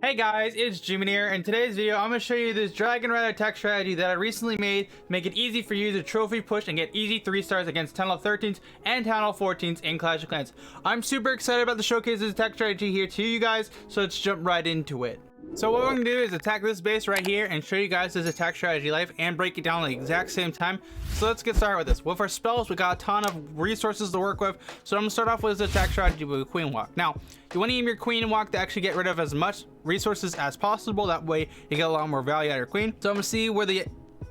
Hey guys, it's Jimmy here. In today's video, I'm going to show you this Dragon Rider tech strategy that I recently made to make it easy for you to trophy push and get easy 3 stars against Town Hall 13s and Town Hall 14s in Clash of Clans. I'm super excited about the showcase of this tech strategy here to you guys, so let's jump right into it. So what we're going to do is attack this base right here and show you guys this attack strategy live and break it down at the exact same time. So let's get started with this. With our spells, we got a ton of resources to work with. So I'm going to start off with this attack strategy with Queen Walk. Now, you want to aim your Queen Walk to actually get rid of as much resources as possible. That way you get a lot more value out of your Queen. So I'm going to see where the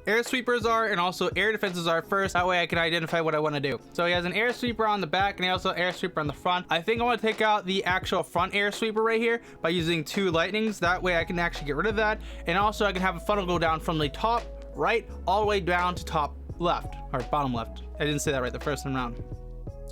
air sweepers are and also air defenses are first. That way I can identify what I want to do. So he has an air sweeper on the back and he also air sweeper on the front. I think I want to take out the actual front air sweeper right here by using 2 lightnings. That way I can actually get rid of that. And also I can have a funnel go down from the top right all the way down to top left or bottom left. I didn't say that right the first time around.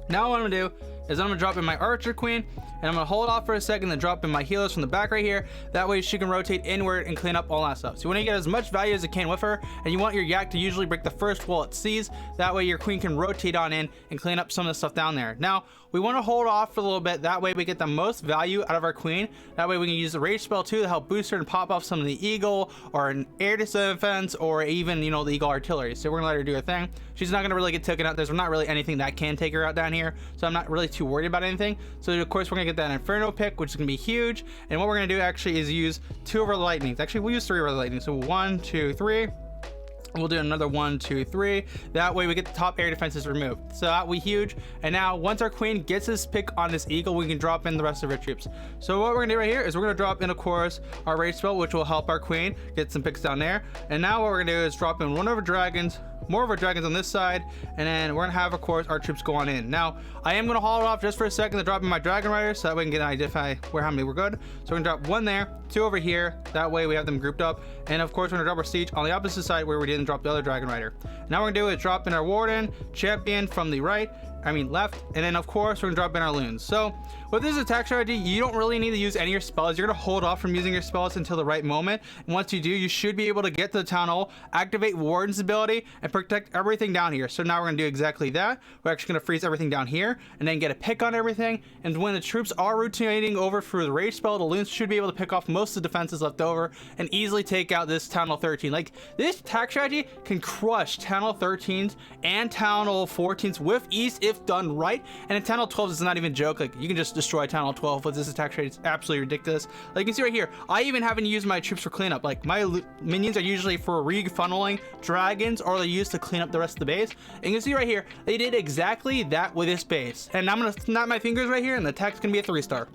Now what I'm gonna do is I'm gonna drop in my Archer Queen and I'm gonna hold off for a second and drop in my healers from the back right here. That way she can rotate inward and clean up all that stuff. So you want to get as much value as you can with her, and you want your Yak to usually break the first wall it sees. That way your Queen can rotate on in and clean up some of the stuff down there. Now we want to hold off for a little bit. That way we get the most value out of our Queen. That way we can use the rage spell too to help boost her and pop off some of the eagle or an air defense or even, you know, the eagle artillery. So we're gonna let her do her thing. She's not gonna really get taken out. There's not really anything that can take her out down here, so I'm not really too worried about anything. So of course we're gonna get that Inferno pick, which is gonna be huge. And what we're gonna do actually is use 2 of our lightnings. Actually we'll use 3 of our lightnings. So 1, 2, 3. We'll do another 1, 2, 3. That way we get the top air defenses removed. So that will be huge. And now once our Queen gets this pick on this eagle, we can drop in the rest of our troops. So what we're gonna do right here is we're gonna drop in, of course, our rage spell, which will help our Queen get some picks down there. And now what we're gonna do is drop in one of our dragons, more of our dragons on this side, and then we're gonna have, of course, our troops go on in. Now I am gonna haul it off just for a second to drop in my Dragon Rider, so that way we can get an identify how many we're good. So we're gonna drop 1 there, 2 over here. That way we have them grouped up. And of course we're gonna drop our siege on the opposite side where we didn't drop the other Dragon Rider. Now we're gonna do is drop in our Warden champion from the left, and then of course we're gonna drop in our loons. So with this attack strategy, you don't really need to use any of your spells. You're gonna hold off from using your spells until the right moment, and once you do, you should be able to get to the town hall, activate Warden's ability, and protect everything down here. So now we're gonna do exactly that. We're actually gonna freeze everything down here and then get a pick on everything. And when the troops are rotating over through the rage spell, the loons should be able to pick off most of the defenses left over and easily take out this Town Hall 13. Like, this attack strategy can crush Town Hall 13s and Town Hall 14s with ease if done right. And in Town Hall 12s, it's not even a joke. Like, you can just destroy Town Hall 12 with this attack strategy. It's absolutely ridiculous. Like, you can see right here, I even haven't used my troops for cleanup. Like, my minions are usually for re-funneling dragons, or they're used to clean up the rest of the base. And you can see right here, they did exactly that with this base. And I'm gonna snap my fingers right here, and the attack's gonna be a 3-star.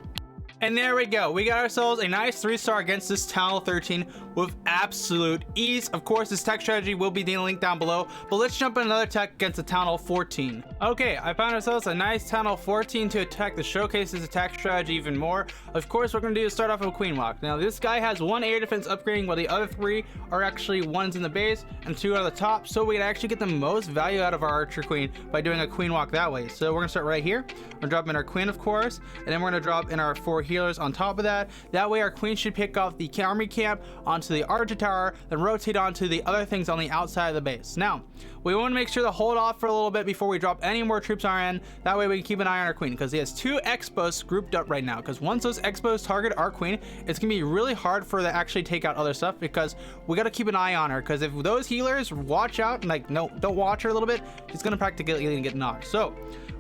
And there we go. We got ourselves a nice 3-star against this Town Hall 13 with absolute ease. Of course, this tech strategy will be linked down below, but let's jump in another tech against the Town Hall 14. Okay, I found ourselves a nice Town Hall 14 to attack the showcase's attack strategy even more. Of course, what we're gonna do is start off with Queen Walk. Now, this guy has 1 air defense upgrading, while the other 3 are actually 1s in the base and 2 on the top. So we can actually get the most value out of our Archer Queen by doing a Queen Walk that way. So we're gonna start right here. We're gonna drop in our Queen, of course, and then we're gonna drop in our 4 healers on top of that. That way our Queen should pick off the army camp onto the Archer Tower, then rotate onto the other things on the outside of the base. Now we want to make sure to hold off for a little bit before we drop any more troops on our end. That way we can keep an eye on our Queen, because he has 2 expos grouped up right now. Because once those expos target our Queen, it's gonna be really hard for her to actually take out other stuff, because we got to keep an eye on her. Because if those healers watch out and like don't watch her a little bit, she's gonna practically get knocked. So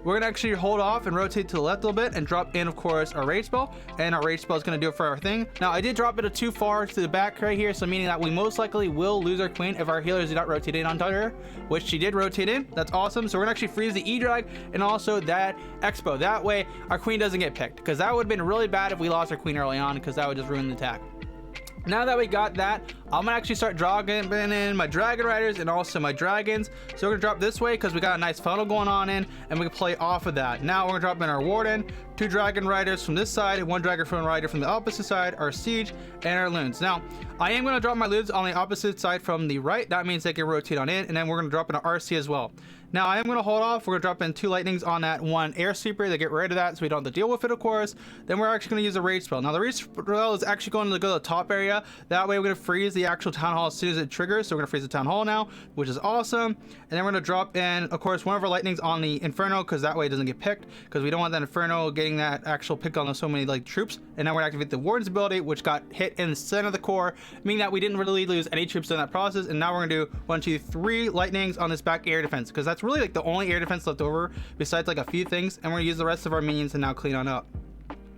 we're gonna actually hold off and rotate to the left a little bit and drop in, of course, our rage spell, and our rage spell is gonna do it for our thing. Now I did drop it too far to the back right here, so meaning that we most likely will lose our Queen if our healers do not rotate in onto her, which she did rotate in. That's awesome. So we're gonna actually freeze the E-Drag and also that expo. That way our Queen doesn't get picked, because that would have been really bad if we lost our Queen early on, because that would just ruin the attack. Now that we got that, I'm gonna actually start dropping in my Dragon Riders and also my dragons. So we're gonna drop this way because we got a nice funnel going on in, and we can play off of that. Now we're gonna drop in our Warden, 2 Dragon Riders from this side, and 1 Dragon Rider from the opposite side, our Siege, and our Loons. Now I am gonna drop my Loons on the opposite side from the right. That means they can rotate on in, and then we're gonna drop in our RC as well. Now I am going to hold off. We're going to drop in 2 lightnings on that 1 air sweeper to get rid of that so we don't have to deal with it, of course. Then we're actually going to use a rage spell. Now the rage spell is actually going to go to the top area. That way we're going to freeze the actual town hall as soon as it triggers. So we're going to freeze the town hall now, which is awesome. And then we're going to drop in, of course, one of our lightnings on the inferno, because that way it doesn't get picked, because we don't want that inferno getting that actual pick on so many like troops. And now we're going to activate the warden's ability, which got hit in the center of the core, meaning that we didn't really lose any troops during that process. And now we're going to do 1, 2, 3 lightnings on this back air defense, because that's really like the only air defense left over besides like a few things. And we're going to use the rest of our minions and now clean on up.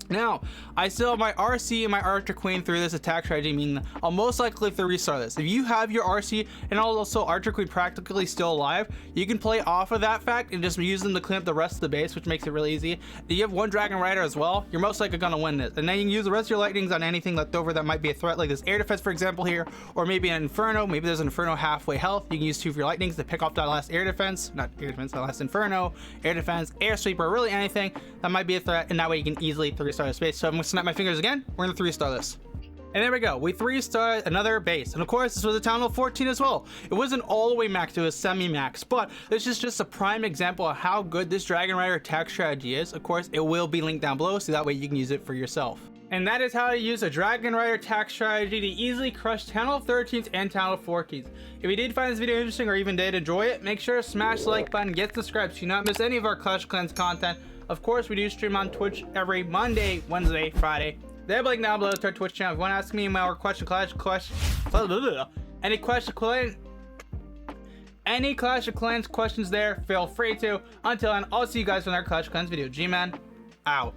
Now, I still have my RC and my Archer Queen through this attack strategy, meaning I'll most likely have to restart this. If you have your RC and also Archer Queen practically still alive, you can play off of that fact and just use them to clean up the rest of the base, which makes it really easy. If you have 1 Dragon Rider as well, you're most likely going to win this. And then you can use the rest of your lightnings on anything left over that might be a threat, like this air defense, for example, here, or maybe an Inferno. Maybe there's an Inferno halfway health. You can use 2 of your lightnings to pick off that last air defense, not air defense, that last Inferno, air defense, air sweeper, really anything that might be a threat, and that way you can easily 3-star the space. So I'm going to snap my fingers again. We're gonna 3-star this. And there we go. We 3-star another base. And of course, this was a Town Hall 14 as well. It wasn't all the way max, it was semi-max. But this is just a prime example of how good this Dragon Rider attack strategy is. Of course, it will be linked down below, so that way you can use it for yourself. And that is how to use a Dragon Rider attack strategy to easily crush Town Hall 13s and Town Hall 14s. If you did find this video interesting or even did enjoy it, make sure to smash the like button, get subscribed so you not miss any of our Clash of Clans content. Of course, we do stream on Twitch every Monday, Wednesday, Friday. They have a link down below to our Twitch channel. If you want to ask me my any Clash of Clans questions there, feel free to. Until then, I'll see you guys in our Clash of Clans video. G-Man, out.